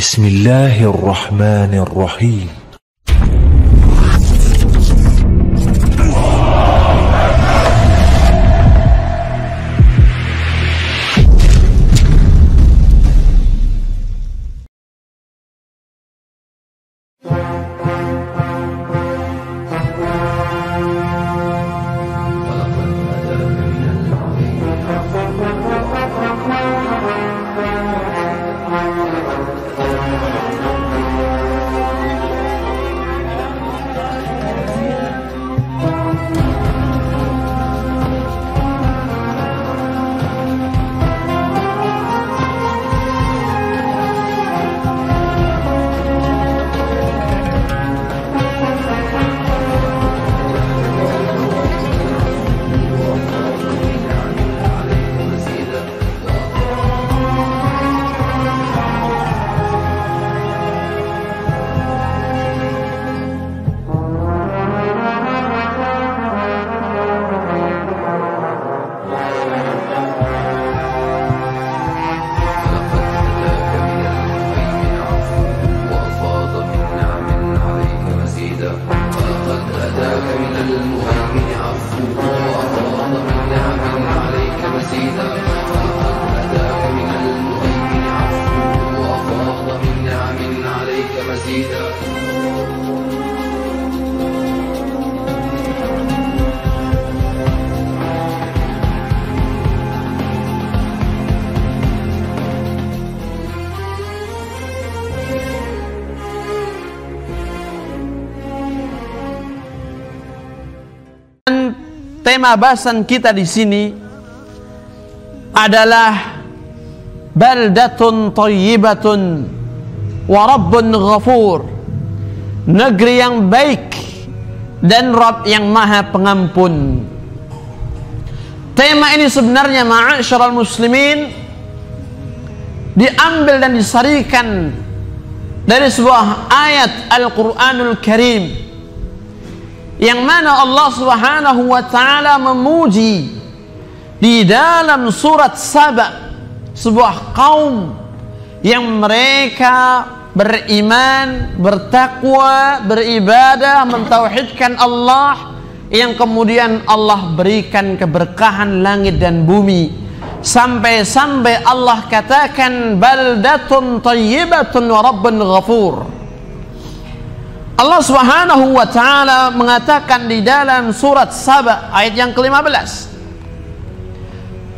Bismillahirrahmanirrahim. Tema bahasan kita di sini adalah baldatun thayyibatun wa rabbun ghafur, negeri yang baik dan Rabb yang maha pengampun. Tema ini sebenarnya ma'asyiral muslimin diambil dan disarikan dari sebuah ayat Al-Quranul Karim, yang mana Allah Subhanahu wa ta'ala memuji di dalam surat Saba sebuah kaum yang mereka beriman, bertakwa, beribadah, mentauhidkan Allah, yang kemudian Allah berikan keberkahan langit dan bumi, sampai-sampai Allah katakan baldatun thayyibatun wa rabbun ghafur. Allah Subhanahu wa ta'ala mengatakan di dalam surat Saba ayat yang ke-15,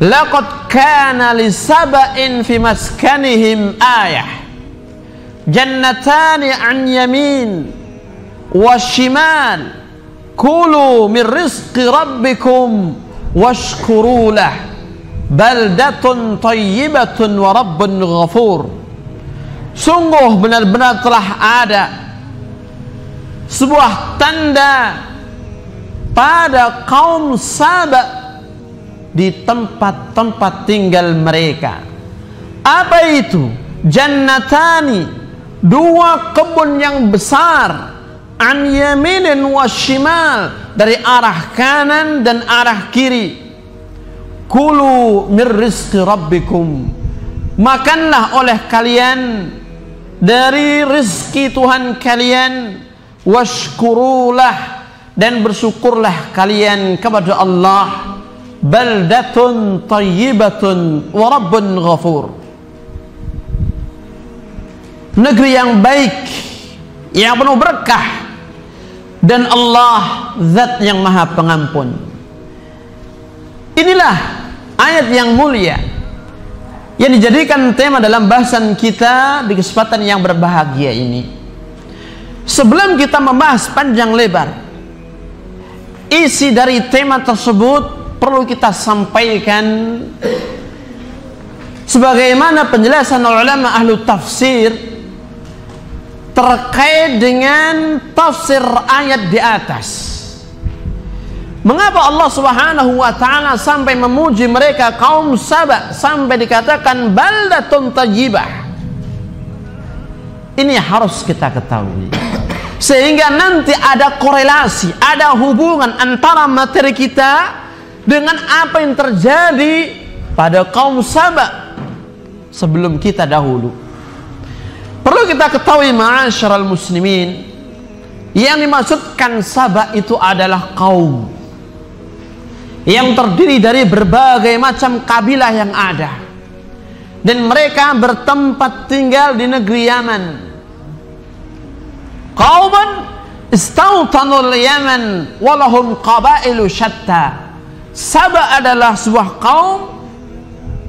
laqad kana lisaba'in fi maskanihim ayah jannatani an yamin wa shimal kulu min rizqi rabbikum washkuru lah baldatun thayyibatun wa rabbun ghafur. Sungguh benar-benar telah ada sebuah tanda pada kaum Saba di tempat-tempat tinggal mereka. Apa itu? Jannatani, dua kebun yang besar, an yaminin wa shimal, dari arah kanan dan arah kiri. Kulu min rizqi rabbikum, makanlah oleh kalian dari rizki Tuhan kalian, washkurulah, dan bersyukurlah kalian kepada Allah, baldatun thayyibatun wa rabbun ghafur, negeri yang baik yang penuh berkah dan Allah zat yang maha pengampun. Inilah ayat yang mulia yang dijadikan tema dalam bahasan kita di kesempatan yang berbahagia ini. Sebelum kita membahas panjang lebar isi dari tema tersebut, perlu kita sampaikan sebagaimana penjelasan ulama ahlu tafsir terkait dengan tafsir ayat di atas. Mengapa Allah Subhanahu wa ta'ala sampai memuji mereka kaum Saba sampai dikatakan baldatun thayyibah? Ini harus kita ketahui, sehingga nanti ada korelasi, ada hubungan antara materi kita dengan apa yang terjadi pada kaum Saba sebelum kita dahulu. Perlu Perlu kita ketahui ma'asyiral muslimin, yang dimaksudkan Saba itu adalah kaum yang terdiri dari berbagai macam kabilah yang ada, dan mereka bertempat tinggal di negeri Yaman. Qauman istautanul Yaman walahum qabailu syatta. Saba adalah sebuah kaum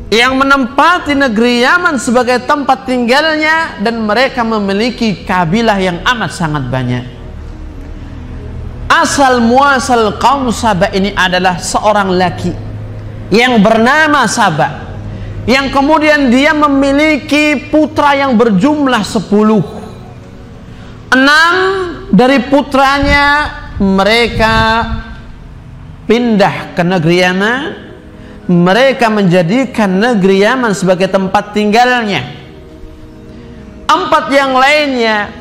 yang menempati negeri Yaman sebagai tempat tinggalnya, dan mereka memiliki kabilah yang amat sangat banyak. Asal muasal kaum Saba ini adalah seorang laki yang bernama Saba, yang kemudian dia memiliki putra yang berjumlah 10. 6 dari putranya mereka pindah ke negeri Yaman. Mereka menjadikan negeri Yaman sebagai tempat tinggalnya. 4 yang lainnya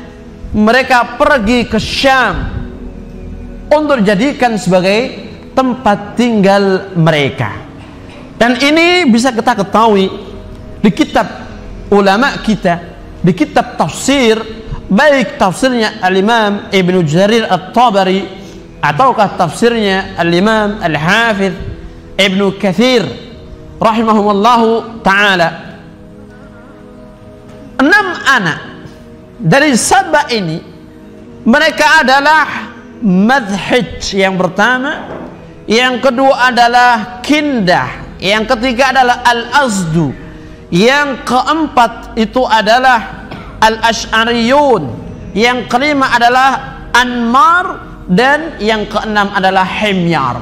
mereka pergi ke Syam untuk dijadikan sebagai tempat tinggal mereka. Dan ini bisa kita ketahui di kitab ulama kita, di kitab tafsir, baik tafsirnya Al-Imam Ibnu Jarir At-Tabari ataukah tafsirnya Al-Imam Al-Hafidh Ibnu Katsir rahimahumullahu ta'ala. 6 anak dari Saba ini, mereka adalah Madhij yang pertama, yang kedua adalah Kindah, yang ketiga adalah Al-Azdu, yang keempat itu adalah Al-Ash'ariyun, yang kelima adalah Anmar, dan yang keenam adalah Himyar.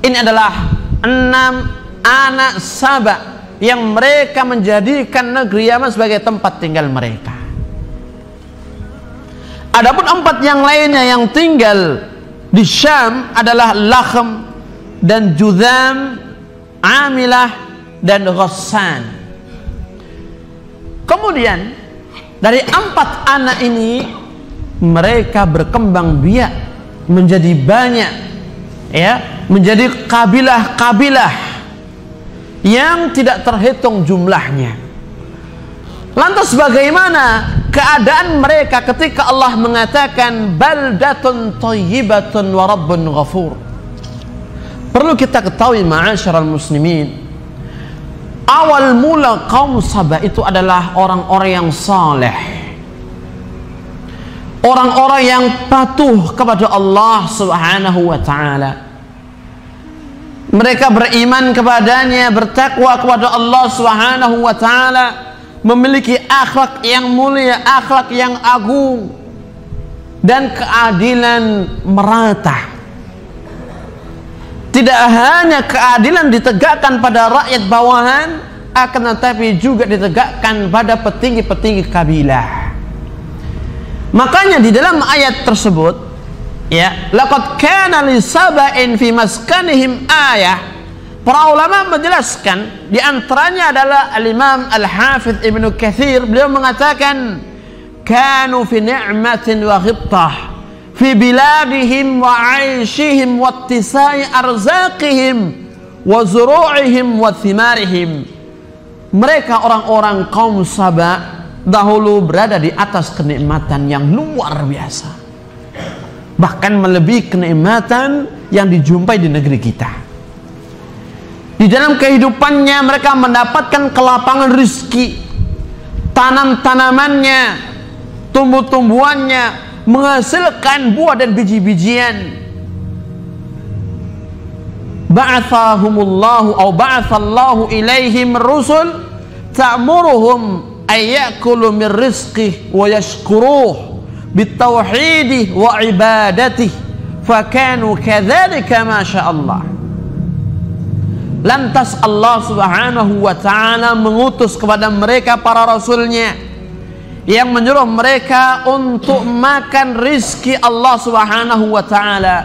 Ini adalah 6 anak Saba yang mereka menjadikan negeri Yaman sebagai tempat tinggal mereka. Adapun 4 yang lainnya yang tinggal di Syam adalah Lakhm dan Judham, Amilah dan Ghassan. Kemudian dari 4 anak ini mereka berkembang biak menjadi banyak, ya, menjadi kabilah-kabilah yang tidak terhitung jumlahnya. Lantas bagaimana keadaan mereka ketika Allah mengatakan baldatun thayyibatun wa rabbun ghafur? Perlu kita ketahui ma'asyiral muslimin, awal mula kaum Saba itu adalah orang-orang yang saleh, orang-orang yang patuh kepada Allah Subhanahu wa ta'ala. Mereka beriman kepadanya, bertakwa kepada Allah Subhanahu wa ta'ala, memiliki akhlak yang mulia, akhlak yang agung, dan keadilan merata. Tidak hanya keadilan ditegakkan pada rakyat bawahan, akan tetapi juga ditegakkan pada petinggi-petinggi kabilah. Makanya di dalam ayat tersebut, ya, laqad kana li saba'in fi maskanihim ayah. Para ulama menjelaskan, di antaranya adalah Al-Imam Al-Hafidh Ibnu Katsir, beliau mengatakan kanu fi ni'matin wa ghibtah fi biladihim wa 'aishihim wa ittisai arzaqihim wa zuru'ihim wa thimarihim. Mereka orang-orang kaum Saba dahulu berada di atas kenikmatan yang luar biasa, bahkan melebihi kenikmatan yang dijumpai di negeri kita. Di dalam kehidupannya mereka mendapatkan kelapangan rizki, tanam-tanamannya, tumbuh-tumbuhannya menghasilkan buah dan biji-bijian. Ba'athahumullahu aw ba'athallahu ilaihim rusul ta'muruhum ayyakulu min rizqih wa yashkuruh bitauhidih wa ibadatih fakanu kadzalika masyaallah. Lantas Allah Subhanahu wa ta'ala mengutus kepada mereka para rasulnya yang menyuruh mereka untuk makan rizki Allah Subhanahu wa ta'ala.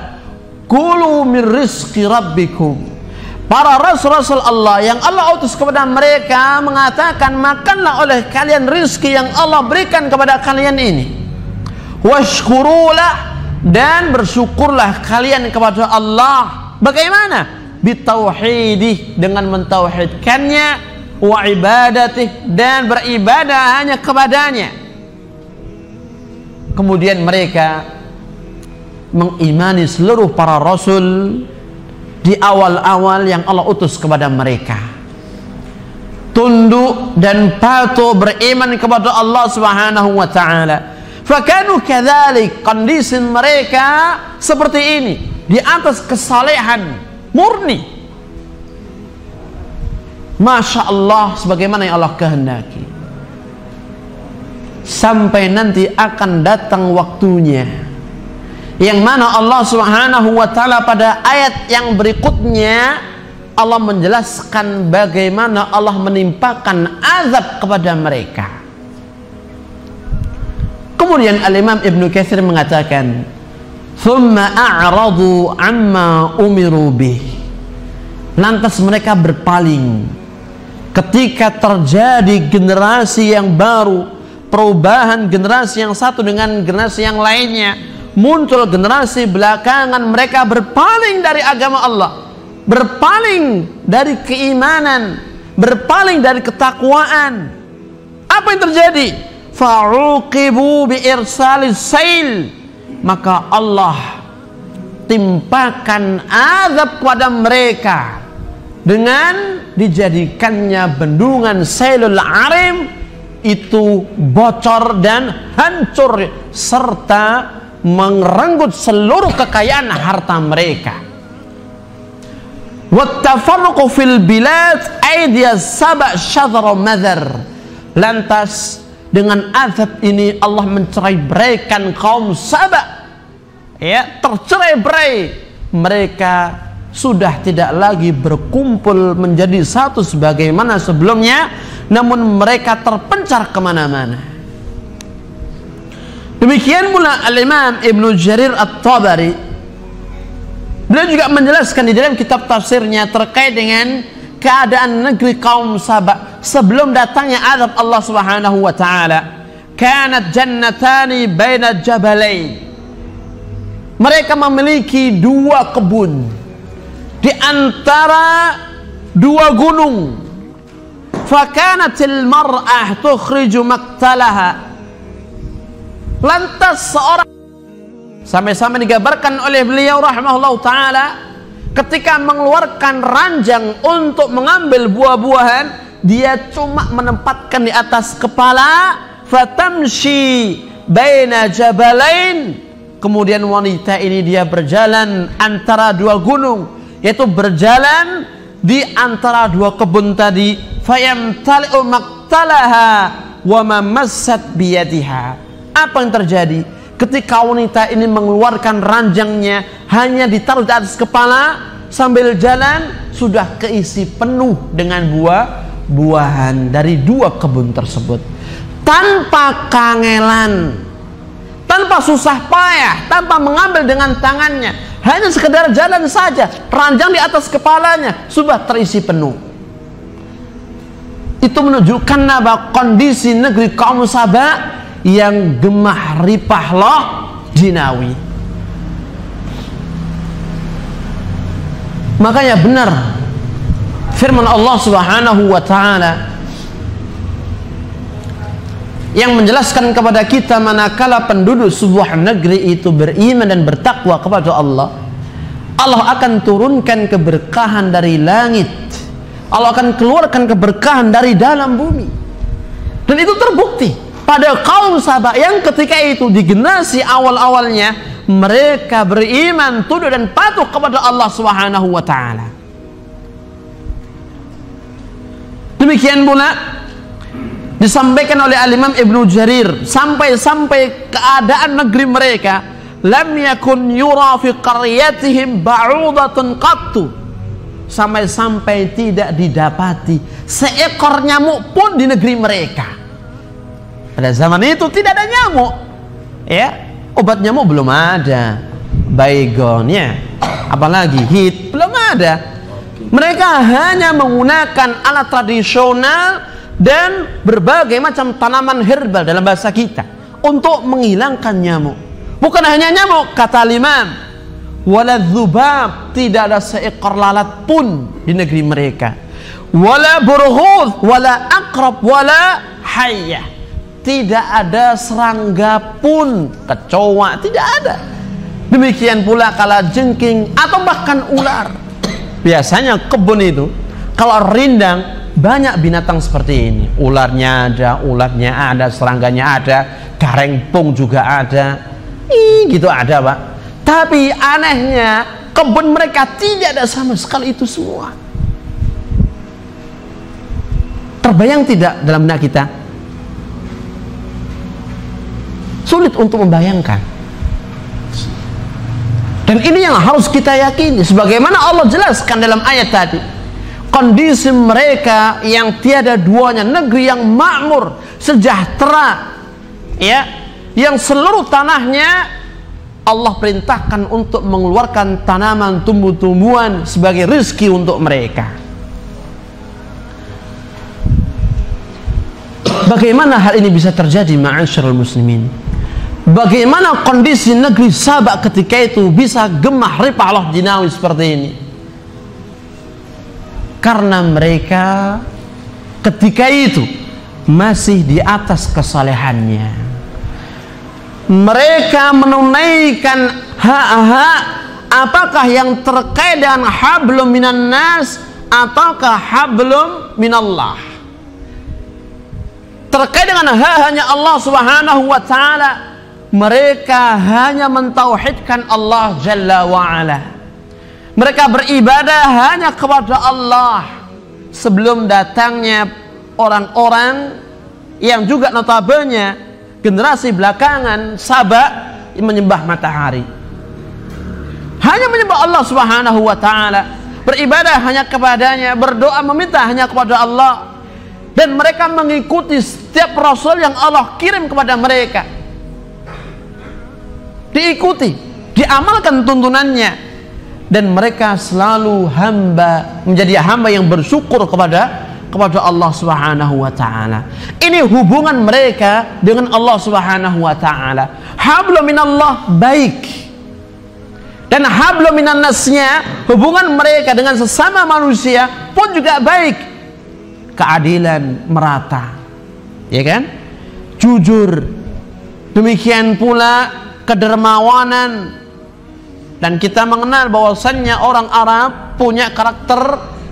Kulu min rizki rabbikum. Para rasul-rasul Allah yang Allah utus kepada mereka mengatakan, makanlah oleh kalian rizki yang Allah berikan kepada kalian ini. Washkurulah, dan bersyukurlah kalian kepada Allah. Bagaimana? Bitauhidih, dengan mentauhidkannya, wa ibadatih, dan beribadah hanya kepadanya. Kemudian mereka mengimani seluruh para rasul di awal-awal yang Allah utus kepada mereka. Tunduk dan patuh beriman kepada Allah Subhanahu wa taala. Fakanu kadzalik, kondisi mereka seperti ini, di atas kesalehan murni. Masya Allah, sebagaimana yang Allah kehendaki. Sampai nanti akan datang waktunya, yang mana Allah Subhanahu wa taala pada ayat yang berikutnya Allah menjelaskan bagaimana Allah menimpakan azab kepada mereka. Kemudian Al-Imam Ibnu Katsir mengatakan, "Tsumma a'radu 'amma umiru bih." Lantas mereka berpaling ketika terjadi generasi yang baru, perubahan generasi yang satu dengan generasi yang lainnya, muncul generasi belakangan, mereka berpaling dari agama Allah, berpaling dari keimanan, berpaling dari ketakwaan. Apa yang terjadi? Fa'uqibu bi'irsalis sail, maka Allah timpakan azab kepada mereka dengan dijadikannya bendungan Sailul Arim, itu bocor dan hancur serta merenggut seluruh kekayaan harta mereka. Wattafarruqu fil bilad aidya saba' syadra madhar. Lantas dengan azab ini Allah mencerai-beraikan kaum Saba, ya, tercerai-berai. Mereka sudah tidak lagi berkumpul menjadi satu sebagaimana sebelumnya, namun mereka terpencar kemana-mana. Demikian pula Al-Imam Ibnu Jarir At-Tabari, beliau juga menjelaskan di dalam kitab tafsirnya terkait dengan keadaan negeri kaum Saba sebelum datangnya azab Allah Subhanahu wa taala. Kanat jannatani baina jabalain. Mereka memiliki dua kebun di antara dua gunung. Fakanatil mar'ah tukhriju maktalaha. Lantas seorang, sampai-sampai digambarkan oleh beliau rahimahullah taala, ketika mengeluarkan ranjang untuk mengambil buah-buahan, dia cuma menempatkan di atas kepala. Fatamshi baina jabalain. Kemudian wanita ini dia berjalan antara dua gunung, yaitu berjalan di antara dua kebun tadi. Fayamtali'u maktalaha wa mamassat biyadiha. Apa yang terjadi? Ketika wanita ini mengeluarkan ranjangnya, hanya ditaruh di atas kepala, sambil jalan sudah keisi penuh dengan buah-buahan dari dua kebun tersebut, tanpa kangelan, tanpa susah payah, tanpa mengambil dengan tangannya, hanya sekedar jalan saja, ranjang di atas kepalanya sudah terisi penuh. Itu menunjukkan bahwa kondisi negeri kaum Saba yang gemah ripah loh jinawi. Makanya benar firman Allah Subhanahu wa taala yang menjelaskan kepada kita, manakala penduduk sebuah negeri itu beriman dan bertakwa kepada Allah, Allah akan turunkan keberkahan dari langit, Allah akan keluarkan keberkahan dari dalam bumi. Dan itu terbukti pada kaum Saba yang ketika itu di generasi awal-awalnya mereka beriman, tunduk dan patuh kepada Allah Subhanahu wa taala. Demikian pula disampaikan oleh Al-Imam Ibnu Jarir, sampai-sampai keadaan negeri mereka, lam yakun yura fi qaryatihim ba'udatun qattu, sampai-sampai tidak didapati seekor nyamuk pun di negeri mereka. Pada zaman itu tidak ada nyamuk, ya, obat nyamuk belum ada, baygon, ya, apalagi hit belum ada. Mereka hanya menggunakan alat tradisional dan berbagai macam tanaman herbal dalam bahasa kita untuk menghilangkan nyamuk. Bukan hanya nyamuk, kata Imam, wala dzubab, tidak ada seekor lalat pun di negeri mereka, wala burghuz, wala aqrab, wala hayyah. tidak ada serangga pun, kecoa, tidak ada. Demikian pula kalajengking atau bahkan ular. Biasanya kebun itu kalau rindang banyak binatang seperti ini. Ularnya ada, serangganya ada, garengpung juga ada. Gitu ada, Pak. Tapi anehnya kebun mereka tidak ada sama sekali itu semua. Terbayang tidak dalam benak kita? Sulit untuk membayangkan. Dan ini yang harus kita yakini, sebagaimana Allah jelaskan dalam ayat tadi. Kondisi mereka yang tiada duanya, negeri yang makmur, sejahtera, ya, yang seluruh tanahnya Allah perintahkan untuk mengeluarkan tanaman, tumbuh-tumbuhan sebagai rezeki untuk mereka. Bagaimana hal ini bisa terjadi, ma'asyiral muslimin? Bagaimana kondisi negeri Sabak ketika itu bisa gemah ripah Allah jinawi seperti ini? Karena mereka ketika itu masih di atas kesalehannya. Mereka menunaikan hak-hak, apakah yang terkait dengan hablum minan nas ataukah hablum minallah. Terkait dengan hak-haknya Allah Subhanahu wa taala, mereka hanya mentauhidkan Allah Jalla wa Ala. Mereka beribadah hanya kepada Allah sebelum datangnya orang-orang yang juga notabene generasi belakangan Sabak menyembah matahari. Hanya menyembah Allah Subhanahu wa taala, beribadah hanya kepadanya, berdoa meminta hanya kepada Allah. Dan mereka mengikuti setiap rasul yang Allah kirim kepada mereka. Diikuti, diamalkan tuntunannya. Dan mereka selalu menjadi hamba yang bersyukur kepada Allah Subhanahu wa taala. Ini hubungan mereka dengan Allah Subhanahu wa taala. Hablum minallah baik. Dan hablum minan nasnya, hubungan mereka dengan sesama manusia pun juga baik. Keadilan merata. Ya kan? Jujur. Demikian pula kedermawanan. Dan kita mengenal bahwasannya orang Arab punya karakter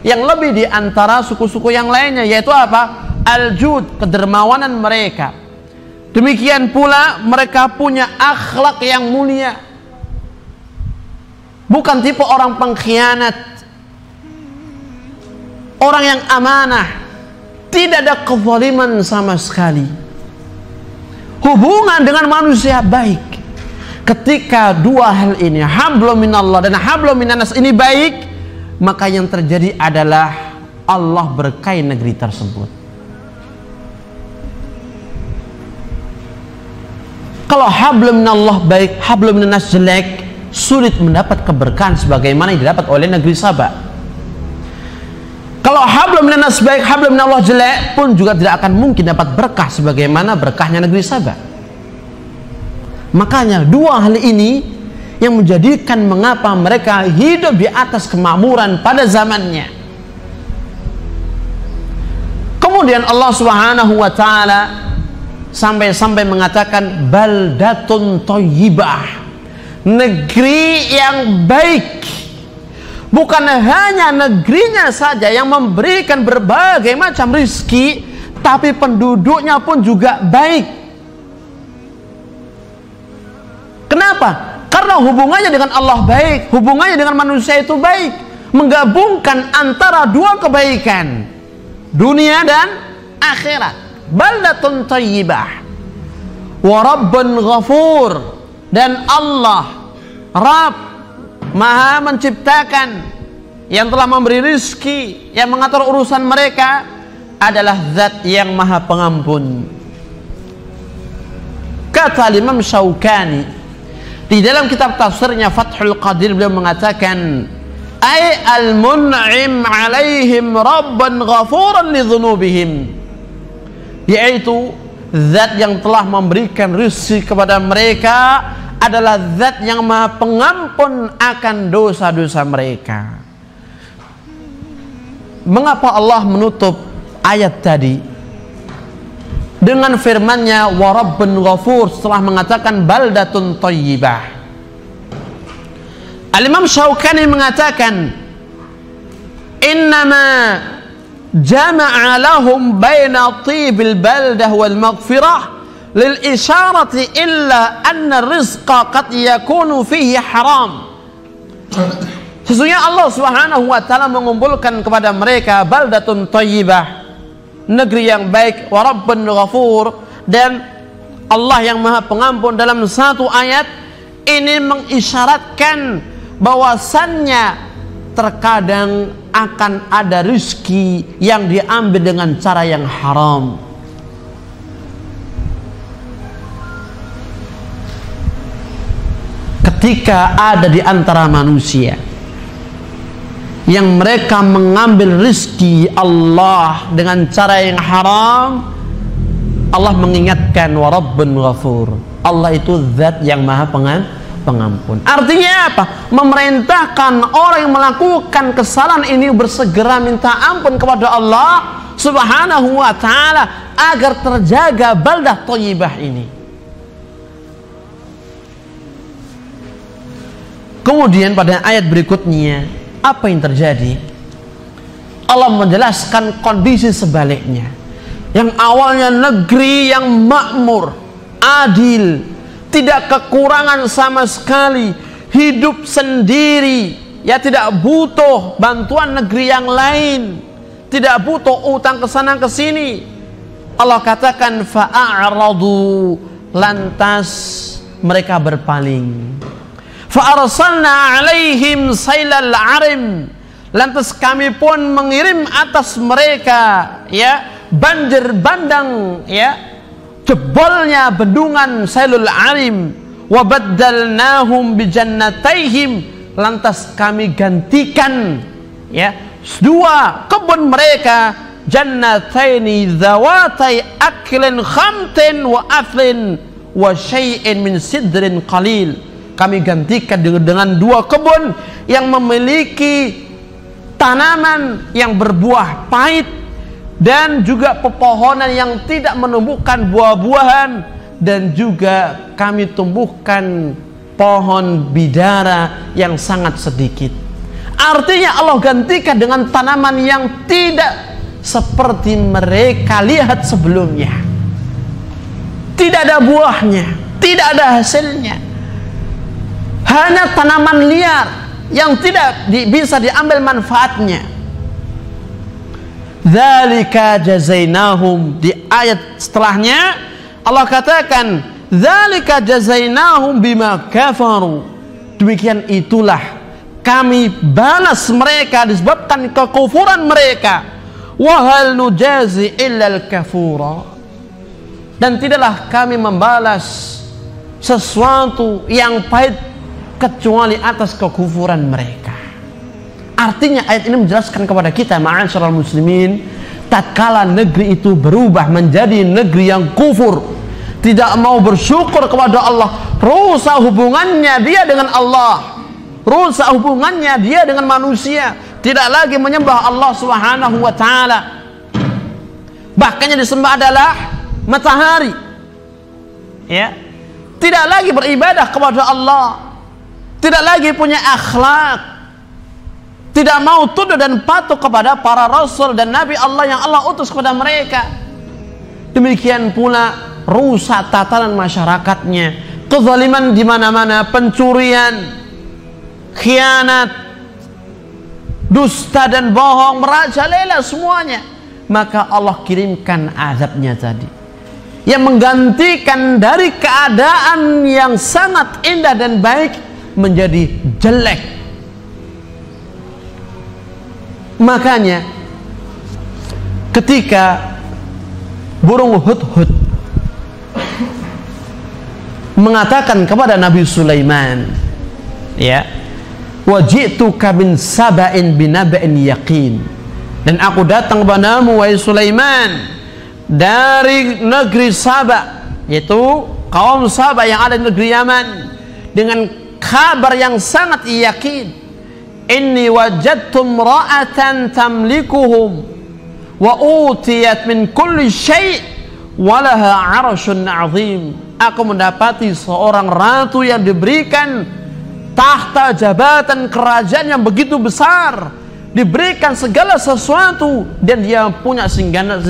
yang lebih di antara suku-suku yang lainnya, yaitu apa? Al-jud, kedermawanan mereka. Demikian pula mereka punya akhlak yang mulia. Bukan tipe orang pengkhianat, orang yang amanah, tidak ada kezaliman sama sekali. Hubungan dengan manusia baik. Ketika dua hal ini, hablum minallah dan hablum minannas ini baik, maka yang terjadi adalah Allah berkahi negeri tersebut. Kalau hablum minallah baik, hablum minannas jelek, sulit mendapat keberkahan sebagaimana yang didapat oleh negeri Sabak. Kalau hablum minannas baik, hablum minallah jelek pun juga tidak akan mungkin dapat berkah sebagaimana berkahnya negeri Sabak. Makanya dua hal ini yang menjadikan mengapa mereka hidup di atas kemakmuran pada zamannya. Kemudian Allah Subhanahu wa taala sampai mengatakan baldatun thayyibah, negeri yang baik. Bukan hanya negerinya saja yang memberikan berbagai macam rizki, tapi penduduknya pun juga baik. Kenapa? Karena hubungannya dengan Allah baik, hubungannya dengan manusia itu baik, menggabungkan antara dua kebaikan, dunia dan akhirat. Baldatun thayyibah wa rabbun ghafur, dan Allah Rabb Maha menciptakan, yang telah memberi rizki, yang mengatur urusan mereka, adalah zat yang Maha pengampun. Kata Imam Syaukani di dalam kitab tafsirnya Fathul Qadir, beliau mengatakan ay al-mun'im alaihim rabban ghafuran li dhunubihim, yaitu zat yang telah memberikan rezeki kepada mereka adalah zat yang Maha pengampun akan dosa-dosa mereka. Mengapa Allah menutup ayat tadi dengan firman-Nya wa rabbun ghafur setelah mengatakan baldatun thayyibah. Al-Imam Syaukani mengatakan innama jama'a lahum baina tibil baldah wal maghfirah lil isyarati illa anna rizqa qad yakunu fihi haram. Sesungguhnya Allah Subhanahu wa taala mengumpulkan kepada mereka baldatun thayyibah, negeri yang baik, wa rabbun ghafur, dan Allah yang Maha Pengampun. Dalam satu ayat ini mengisyaratkan bahwasannya terkadang akan ada rezeki yang diambil dengan cara yang haram. Ketika ada di antara manusia yang mereka mengambil rezeki Allah dengan cara yang haram, Allah mengingatkan wa rabbun ghafur, Allah itu zat yang Maha Pengampun. Artinya apa? Memerintahkan orang yang melakukan kesalahan ini bersegera minta ampun kepada Allah Subhanahu wa taala agar terjaga baldah thayyibah ini. Kemudian pada ayat berikutnya apa yang terjadi? Allah menjelaskan kondisi sebaliknya. Yang awalnya negeri yang makmur, adil, tidak kekurangan sama sekali, hidup sendiri, ya tidak butuh bantuan negeri yang lain, tidak butuh utang ke sana ke sini. Allah katakan fa'aradu, lantas mereka berpaling. Fa'arsalna alaihim sailal arim, lantas kami pun mengirim atas mereka ya banjir bandang, ya jebolnya bendungan sailul arim. Wa baddalnahum bi jannataihim, lantas kami gantikan ya dua kebun mereka, jannataini zawatai aklin khamtin wa athlin wa syai'in min sidrin qalil. Kami gantikan dengan dua kebun yang memiliki tanaman yang berbuah pahit dan juga pepohonan yang tidak menumbuhkan buah-buahan, dan juga kami tumbuhkan pohon bidara yang sangat sedikit. Artinya Allah gantikan dengan tanaman yang tidak seperti mereka lihat sebelumnya. Tidak ada buahnya, tidak ada hasilnya. Hanya tanaman liar yang tidak bisa diambil manfaatnya. Dzalika jazainahum, di ayat setelahnya Allah katakan dzalika jazainahum bima kafaru, demikian itulah kami balas mereka disebabkan kekufuran mereka. Wa hal nujazi illal kafura, dan tidaklah kami membalas sesuatu yang pahit kecuali atas kekufuran mereka. Artinya ayat ini menjelaskan kepada kita, ma'asyiral muslimin, tatkala negeri itu berubah menjadi negeri yang kufur, tidak mau bersyukur kepada Allah, rusak hubungannya dia dengan Allah, rusak hubungannya dia dengan manusia, tidak lagi menyembah Allah Subhanahu wa taala. Bahkan yang disembah adalah matahari. Ya. Tidak lagi beribadah kepada Allah, tidak lagi punya akhlak, tidak mau tunduk dan patuh kepada para rasul dan nabi Allah yang Allah utus kepada mereka. Demikian pula rusak tatanan masyarakatnya, kezaliman di mana-mana, pencurian, khianat, dusta dan bohong merajalela semuanya. Maka Allah kirimkan azabnya tadi yang menggantikan dari keadaan yang sangat indah dan baik menjadi jelek. Makanya ketika burung hudhud mengatakan kepada Nabi Sulaiman, ya, waji'tuka min saba'in binaba'in yaqin, dan aku datang kepadamu wahai Sulaiman dari negeri Saba, yaitu kaum Saba yang ada di negeri Yaman, dengan kabar yang sangat yakin. Inni wajadtu imra'atan tamlikuhum wa utiyat min kulli syai' walaha 'arsyun 'azim. Aku mendapati seorang ratu yang diberikan tahta jabatan kerajaan yang begitu besar, diberikan segala sesuatu, dan dia punya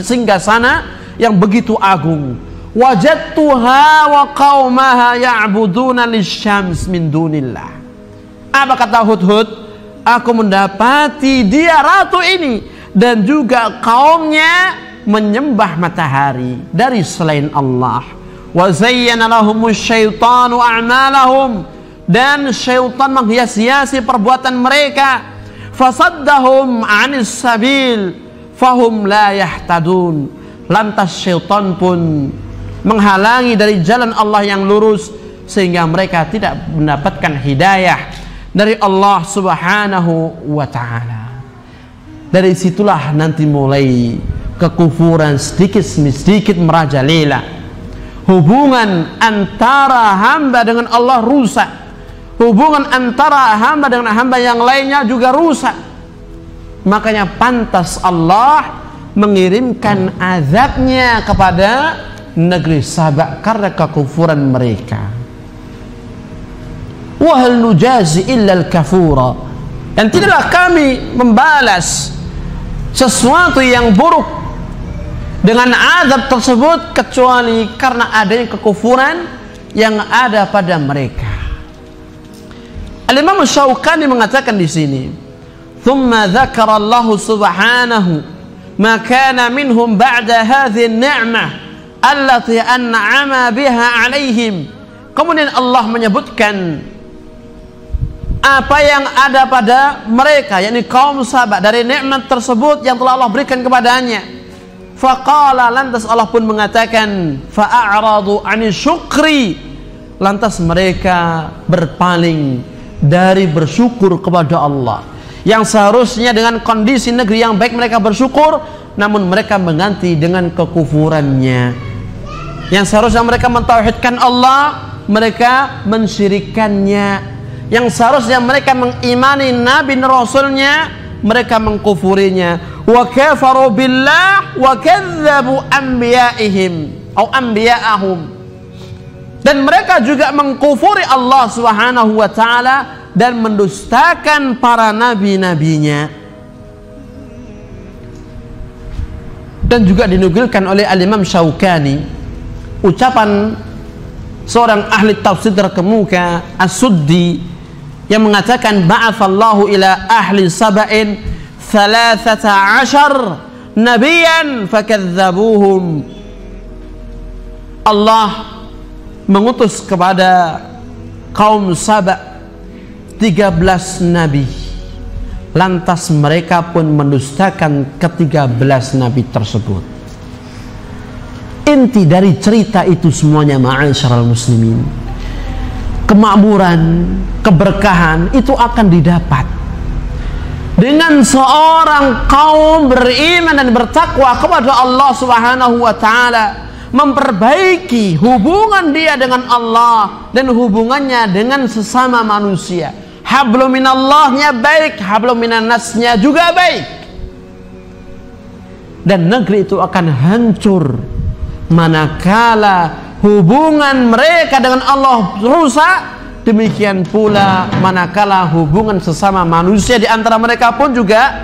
singgasana yang begitu agung. Wajadtuha wa qaumaha ya'buduna lisyams min dunillah. Apa kata Hudhud? Aku mendapati dia ratu ini dan juga kaumnya menyembah matahari dari selain Allah. Wa zayyana lahumus syaitanu a'malahum, dan syaitan menghias-hiasi perbuatan mereka. Fasaddahum 'anis sabil fahum la yahtadun. Lantas syaitan pun menghalangi dari jalan Allah yang lurus, sehingga mereka tidak mendapatkan hidayah dari Allah Subhanahu wa ta'ala. Dari situlah nanti mulai kekufuran sedikit demi sedikit merajalela. Hubungan antara hamba dengan Allah rusak. Hubungan antara hamba dengan hamba yang lainnya juga rusak. Makanya pantas Allah mengirimkan azabnya kepada negeri Sabak karena kekufuran mereka. Wa hal nujazi illa al-kafura, dan tidaklah kami membalas sesuatu yang buruk dengan azab tersebut kecuali karena adanya kekufuran yang ada pada mereka. Al-Imam Syaukani mengatakan di sini, "Tsumma dzakara Allah Subhanahu ma kana minhum ba'da hadhihi an-ni'mah allati an'ama biha 'alaihim." Kemudian Allah menyebutkan apa yang ada pada mereka, yakni kaum Sabak, dari nikmat tersebut yang telah Allah berikan kepadanya. Faqala, lantas Allah pun mengatakan, fa'a'radu 'ani syukri, lantas mereka berpaling dari bersyukur kepada Allah. Yang seharusnya dengan kondisi negeri yang baik mereka bersyukur, namun mereka mengganti dengan kekufurannya. Yang seharusnya mereka mentauhidkan Allah, mereka mensyirikannya. Yang seharusnya mereka mengimani nabi dan rasulnya, mereka mengkufurinya. Wa kafaru billah wa kadzabu anbiya'ihim atau anbiya'ahum, dan mereka juga mengkufuri Allah Subhanahu wa ta'ala dan mendustakan para nabi-nabinya. Dan juga dinukilkan oleh Al-Imam Syaukani ucapan seorang ahli tafsir terkemuka, As-Suddi, yang mengatakan ba'athallahu ila ahli saba'in 13 nabiyan fakadzabuhum. Allah mengutus kepada kaum Saba 13 nabi, lantas mereka pun mendustakan ke-13 nabi tersebut. Inti dari cerita itu semuanya, ma'asyiral muslimin, kemakmuran, keberkahan itu akan didapat dengan seorang kaum beriman dan bertakwa kepada Allah Subhanahu wa ta'ala, memperbaiki hubungan dia dengan Allah dan hubungannya dengan sesama manusia. Hablum minallahnya baik, hablum minannasnya juga baik, dan negeri itu akan hancur manakala hubungan mereka dengan Allah rusak. Demikian pula manakala hubungan sesama manusia di antara mereka pun juga